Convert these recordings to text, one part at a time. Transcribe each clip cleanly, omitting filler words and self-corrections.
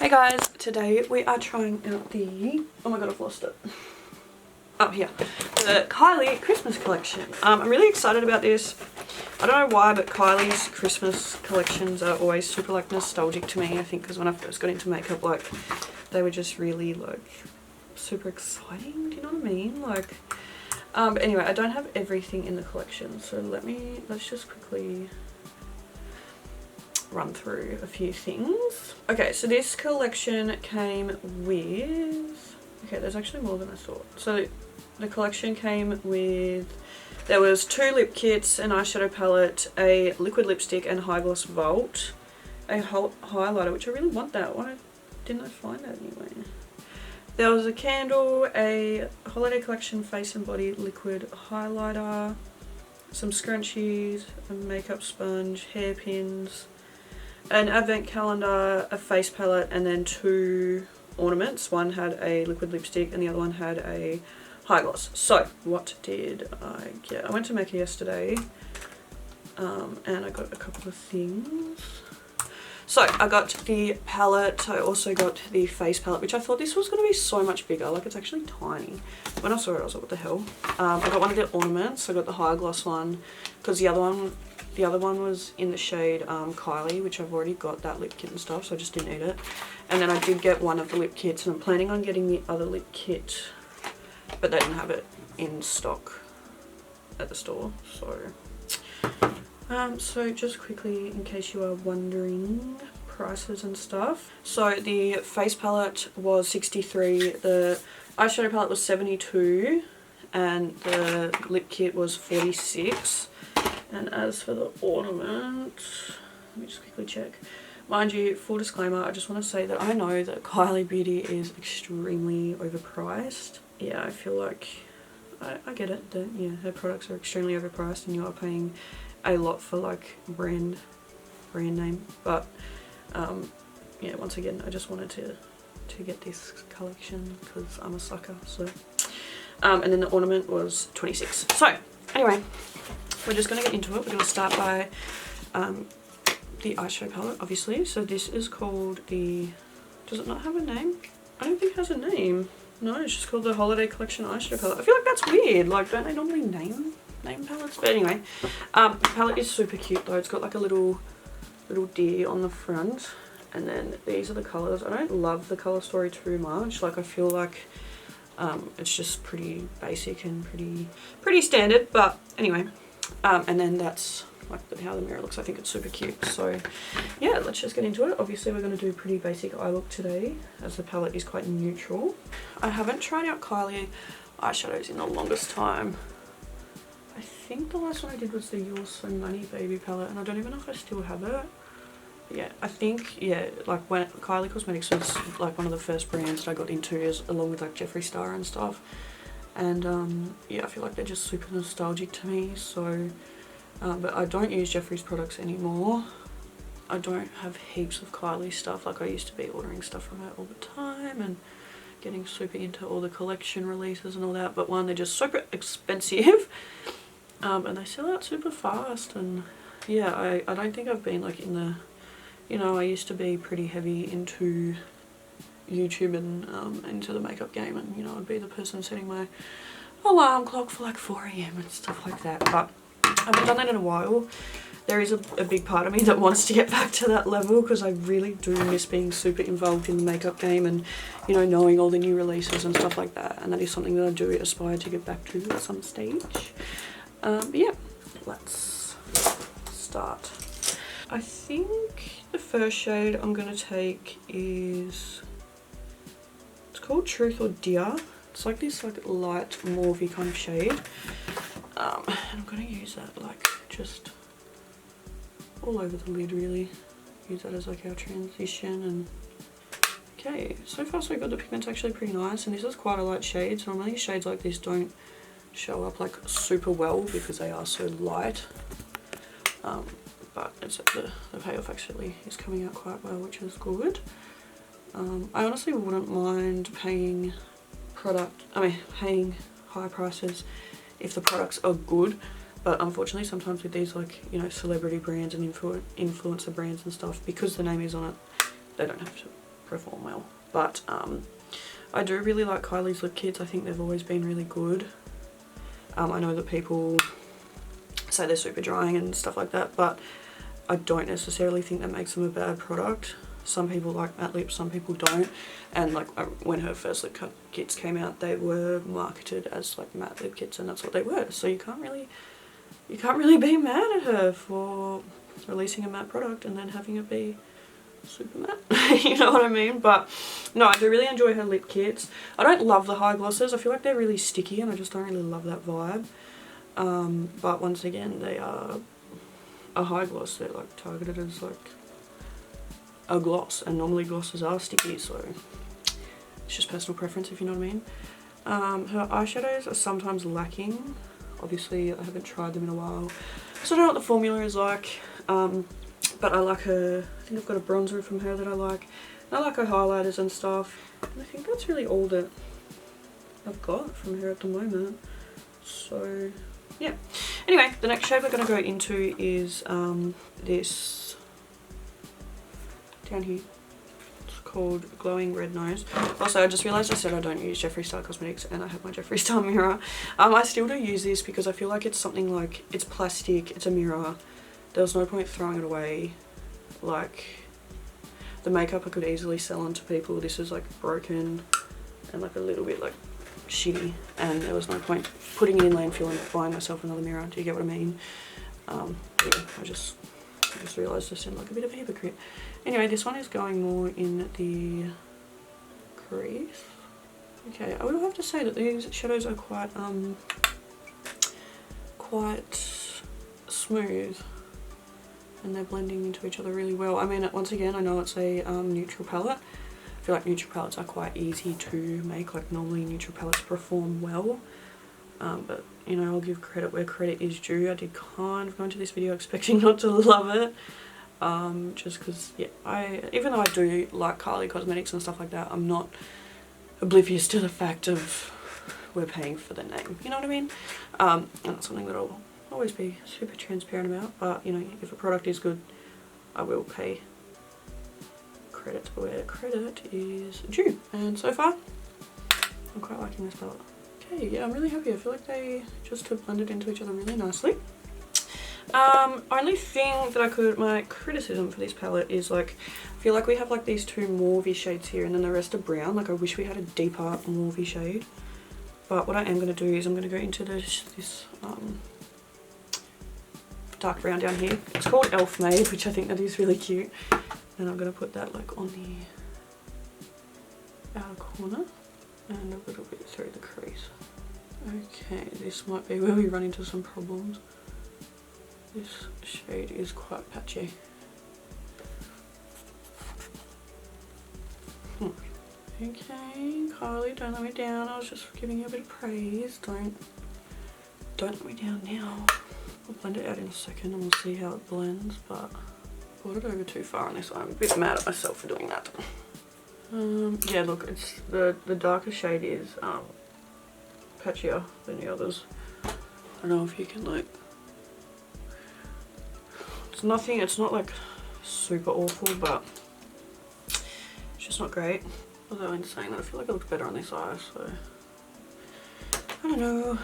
Hey guys, today we are trying out the, oh my god, I've lost it. Up here, the Kylie Christmas collection. I'm really excited about this. I don't know why, but Kylie's Christmas collections are always super like nostalgic to me. I think because when I first got into makeup, like they were just really like super exciting. Do you know what I mean? Like, but anyway, I don't have everything in the collection, so let's just quickly run through a few things. Okay, so this collection came with, okay, there's actually more than I thought. So the collection came with, there was 2 lip kits, an eyeshadow palette, a liquid lipstick and high gloss vault, a highlighter, which I really want that. Why didn't I find that anyway? There was a candle, a holiday collection face and body liquid highlighter, some scrunchies, a makeup sponge, hairpins, an advent calendar, a face palette, and then 2 ornaments. One had a liquid lipstick and the other one had a high gloss. So what did I get? I went to Mecca yesterday and I got a couple of things. So I got the palette, I also got the face palette, which I thought this was going to be so much bigger. Like, it's actually tiny. When I saw it I was like, what the hell? I got one of the ornaments. I got the high gloss one because the other one was in the shade Kylie, which I've already got that lip kit and stuff, so I just didn't need it. And then I did get one of the lip kits, and I'm planning on getting the other lip kit, but they didn't have it in stock at the store. So just quickly, in case you are wondering prices and stuff. So the face palette was 63, the eyeshadow palette was 72, and the lip kit was 46. And as for the ornament, let me just quickly check. Mind you, full disclaimer, I just want to say that I know that Kylie Beauty is extremely overpriced. Yeah, I feel like, I get it, that yeah, her products are extremely overpriced and you are paying a lot for like brand name. But yeah, once again, I just wanted to get this collection because I'm a sucker. So and then the ornament was 26. So anyway, we're just going to get into it. We're going to start by the eyeshadow palette, obviously. So this is called the, does it not have a name? I don't think it has a name. No, it's just called the Holiday Collection Eyeshadow Palette. I feel like that's weird. Like, don't they normally name palettes? But anyway, the palette is super cute though. It's got like a little deer on the front. And then these are the colours. I don't love the colour story too much. Like, I feel like it's just pretty basic and pretty standard. But anyway. And then that's like how the mirror looks. I think it's super cute. So yeah, let's just get into it. Obviously we're going to do a pretty basic eye look today, as the palette is quite neutral. I haven't tried out Kylie eyeshadows in the longest time. I think the last one I did was the You're So Money Baby palette, and I don't even know if I still have it. But yeah, I think, yeah, like when Kylie Cosmetics was like one of the first brands that I got into, along with like Jeffree Star and stuff. And yeah, I feel like they're just super nostalgic to me. So but I don't use Jeffree's products anymore. I don't have heaps of Kylie stuff. Like, I used to be ordering stuff from her all the time and getting super into all the collection releases and all that. But one, they're just super expensive and they sell out super fast. And yeah, I don't think I've been like in the, you know, I used to be pretty heavy into YouTube and into the makeup game, and you know, I'd be the person setting my alarm clock for like 4 AM and stuff like that. But I haven't done that in a while. There is a big part of me that wants to get back to that level, because I really do miss being super involved in the makeup game and, you know, knowing all the new releases and stuff like that. And that is something that I do aspire to get back to at some stage. But yeah, let's start. I think the first shade I'm going to take is, it's called Truth or Dear. It's like this like light mauvey kind of shade. And I'm going to use that like just all over the lid, really. Use that as like our transition. And okay, so far so good. The pigment's actually pretty nice, and this is quite a light shade. So normally shades like this don't show up like super well because they are so light. But it's the payoff actually is coming out quite well, which is good. I honestly wouldn't mind paying high prices if the products are good, but unfortunately sometimes with these, like, you know, celebrity brands and influencer brands and stuff, because the name is on it, they don't have to perform well. But I do really like Kylie's lip kits. I think they've always been really good. I know that people say they're super drying and stuff like that, but I don't necessarily think that makes them a bad product. Some people like matte lips, some people don't. And like when her first lip kits came out, they were marketed as like matte lip kits, and that's what they were. So you can't really be mad at her for releasing a matte product and then having it be super matte. You know what I mean? But no, I do really enjoy her lip kits. I don't love the high glosses. I feel like they're really sticky and I just don't really love that vibe. But once again, they are a high gloss. They're like targeted as like a gloss, and normally glosses are sticky, so it's just personal preference, if you know what I mean. Her eyeshadows are sometimes lacking. Obviously I haven't tried them in a while, so I don't know what the formula is like. But I like her, I think I've got a bronzer from her that I like. And I like her highlighters and stuff. And I think that's really all that I've got from her at the moment. So yeah. Anyway, the next shade we're going to go into is this down here. It's called Glowing Red Nose. Also, I just realised I said I don't use Jeffree Star Cosmetics, and I have my Jeffree Star mirror. I still do use this because I feel like it's something like, it's plastic, it's a mirror. There's no point throwing it away. Like, the makeup I could easily sell on to people. This is like broken and like a little bit like shitty, and there was no point putting it in landfill and buying myself another mirror. Do you get what I mean? Yeah, I just realised I sound like a bit of a hypocrite. Anyway, this one is going more in the crease. Okay, I will have to say that these shadows are quite smooth, and they're blending into each other really well. I mean, once again, I know it's a neutral palette. I feel like neutral palettes are quite easy to make. Like, normally neutral palettes perform well, but you know, I'll give credit where credit is due. I did kind of go into this video expecting not to love it, just because, yeah, even though I do like Kylie Cosmetics and stuff like that, I'm not oblivious to the fact of we're paying for the name, you know what I mean? And that's something that I'll always be super transparent about. But you know, if a product is good, I will pay credit where credit is due. And so far, I'm quite liking this palette. Okay, yeah, I'm really happy. I feel like they just have blended into each other really nicely. Only thing that my criticism for this palette is, like, I feel like we have like these two mauvey shades here and then the rest are brown. Like, I wish we had a deeper mauvey shade. But what I am going to do is I'm going to go into this dark brown down here. It's called Elf Made, which I think that is really cute. And I'm going to put that like on the outer corner and a little bit through the crease. Okay, this might be where we run into some problems. This shade is quite patchy. Okay, Kylie, don't let me down. I was just giving you a bit of praise. Don't let me down now. I'll blend it out in a second and we'll see how it blends, but I brought it over too far on this one. I'm a bit mad at myself for doing that. Yeah, look, it's the darker shade is patchier than the others. I don't know if you can, like, it's not like super awful, but it's just not great. Although in saying that, I feel like it looks better on this eye, so I don't know.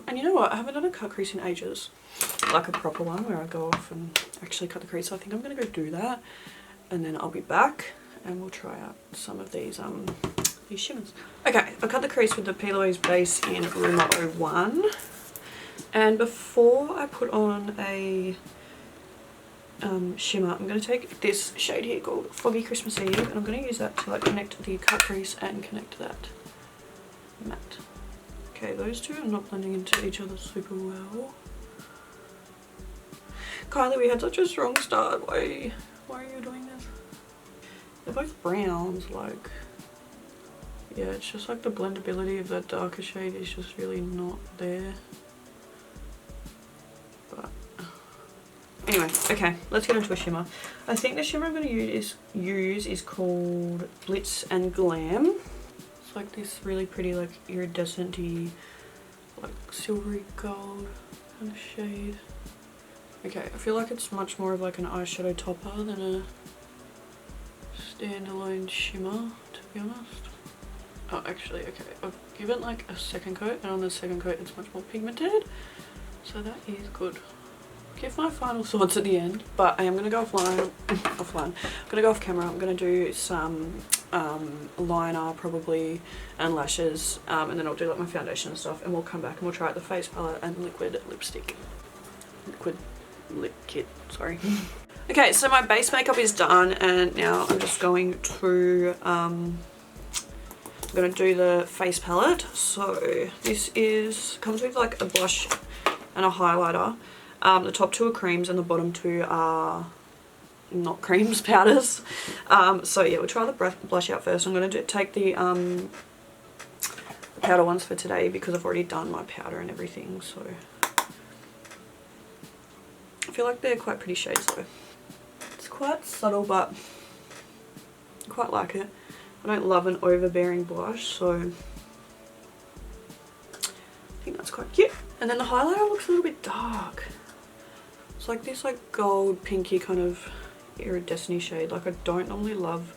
And you know what, I haven't done a cut crease in ages, like a proper one where I go off and actually cut the crease. So I think I'm gonna go do that, and then I'll be back and we'll try out some of these shimmers. Okay, I cut the crease with the P. Louise base in Rumor 01, and before I put on a shimmer, I'm going to take this shade here called Foggy Christmas Eve, and I'm going to use that to like connect the cut crease and connect that matte. Okay, those two are not blending into each other super well. Kylie, we had such a strong start. Why are you doing this? They're both browns, like, yeah, it's just like the blendability of that darker shade is just really not there. But anyway, okay, let's get into a shimmer. I think the shimmer I'm going to use is called Blitz and Glam. It's like this really pretty, like, iridescent-y, like silvery gold kind of shade. Okay, I feel like it's much more of like an eyeshadow topper than a standalone shimmer, to be honest. Oh, actually, okay, I'll give it like a second coat, and on the second coat it's much more pigmented, so that is good. Give my final thoughts at the end, but I am going to go offline, I'm going to go off camera. I'm going to do some liner probably and lashes, and then I'll do like my foundation and stuff, and we'll come back and we'll try out the face palette and liquid lipstick. Liquid lip kit, sorry. Okay, so my base makeup is done, and now I'm just going to I'm going to do the face palette. So this comes with like a blush and a highlighter. The top two are creams and the bottom two are not creams, powders. So yeah, we'll try the blush out first. I'm going to take the powder ones for today because I've already done my powder and everything. So I feel like they're quite pretty shades though. It's quite subtle, but I quite like it. I don't love an overbearing blush, so I think that's quite cute. And then the highlighter looks a little bit dark. It's like this like gold pinky kind of iridescent shade. Like I don't normally love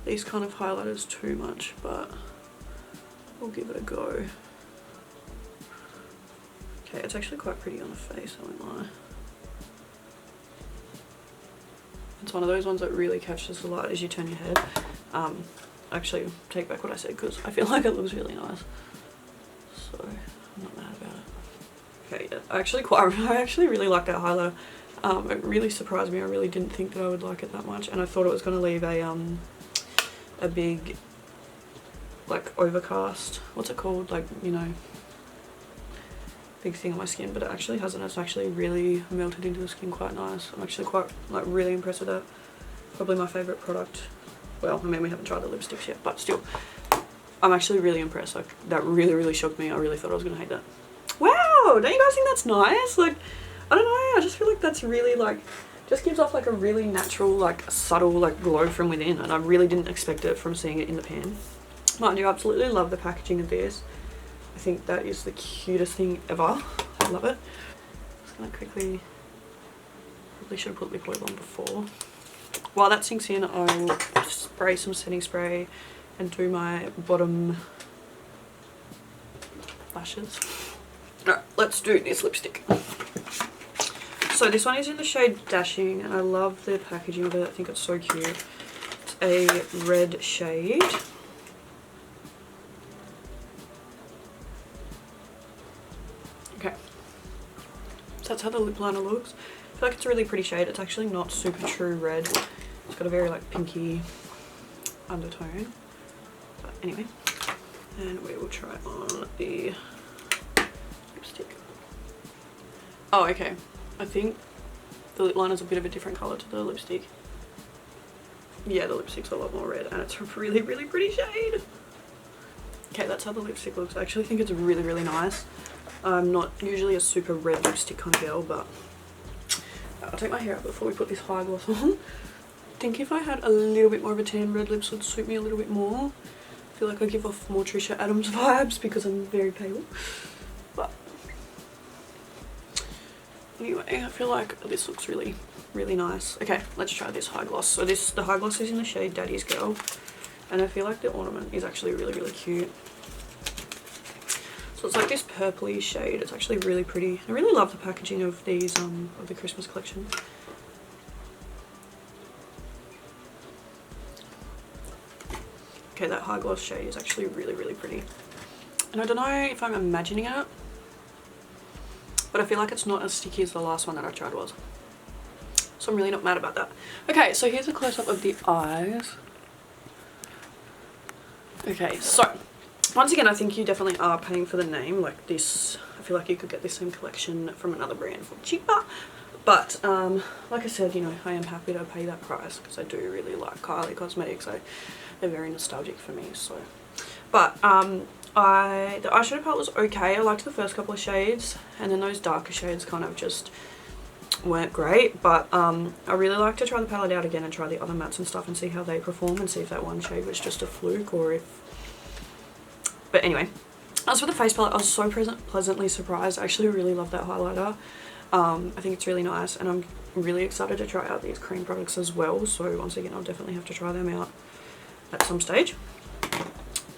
these kind of highlighters too much, but we'll give it a go. Okay, it's actually quite pretty on the face, I won't lie. It's one of those ones that really catches the light as you turn your head. Actually, take back what I said because I feel like it looks really nice. So, I'm not mad about it. Okay, yeah, I actually really like that highlighter. It really surprised me. I really didn't think that I would like it that much, and I thought it was going to leave a big, like, overcast. What's it called? Like, you know, big thing on my skin, but it actually hasn't. It's actually really melted into the skin quite nice. I'm actually quite, like, really impressed with that. Probably my favourite product. Well, I mean, we haven't tried the lipsticks yet, but still, I'm actually really impressed. Like, that really shocked me. I really thought I was going to hate that. Wow! Don't you guys think that's nice? Like, I don't know, I just feel like that's really, like, just gives off, like, a really natural, like, subtle, like, glow from within, and I really didn't expect it from seeing it in the pan. Mind you, I absolutely love the packaging of this. I think that is the cutest thing ever. I love it. Just gonna quickly, probably should have put lip oil on before. While that sinks in, I will spray some setting spray and do my bottom lashes. Alright, let's do this lipstick. So this one is in the shade Dashing, and I love the packaging of it. I think it's so cute. It's a red shade. Okay. So that's how the lip liner looks. I feel like it's a really pretty shade. It's actually not super true red. It's got a very like pinky undertone. But anyway. And we will try on the lipstick. Oh, okay. I think the lip liner is a bit of a different colour to the lipstick. Yeah, the lipstick's a lot more red, and it's a really pretty shade. Okay, that's how the lipstick looks. I actually think it's really nice. I'm not usually a super red lipstick kind of girl, but I'll take my hair out before we put this high gloss on. I think if I had a little bit more of a tan, red lips would suit me a little bit more. I feel like I give off more Trisha Adams vibes because I'm very pale. But anyway, I feel like this looks really nice. Okay, let's try this high gloss. So the high gloss is in the shade Daddy's Girl, and I feel like the ornament is actually really cute. So it's like this purpley shade. It's actually really pretty. I really love the packaging of these of the Christmas collection. Okay, that high gloss shade is actually really pretty. And I don't know if I'm imagining it, but I feel like it's not as sticky as the last one that I tried was. So I'm really not mad about that. Okay, so here's a close-up of the eyes. Okay, so once again, I think you definitely are paying for the name. Like this, I feel like you could get this same collection from another brand for cheaper. But like I said, you know, I am happy to pay that price because I do really like Kylie cosmetics. They're very nostalgic for me. So, but the eyeshadow palette was okay. I liked the first couple of shades, and then those darker shades kind of just weren't great. But I really like to try the palette out again and try the other mattes and stuff and see how they perform and see if that one shade was just a fluke or if. But anyway, as for the face palette, I was so pleasantly surprised. I actually really love that highlighter. I think it's really nice, and I'm really excited to try out these cream products as well. So once again, I'll definitely have to try them out at some stage.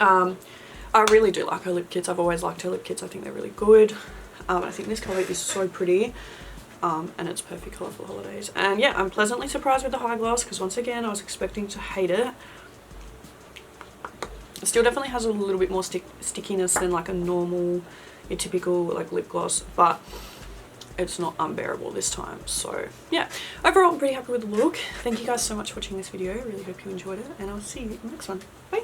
I really do like her lip kits. I've always liked her lip kits. I think they're really good. I think this colour is so pretty. And it's perfect colour for the holidays. And yeah, I'm pleasantly surprised with the high gloss because once again, I was expecting to hate it. It still definitely has a little bit more stickiness than like a normal, your typical like lip gloss, but it's not unbearable this time. So yeah, overall I'm pretty happy with the look. Thank you guys so much for watching this video. I really hope you enjoyed it, and I'll see you in the next one. Bye!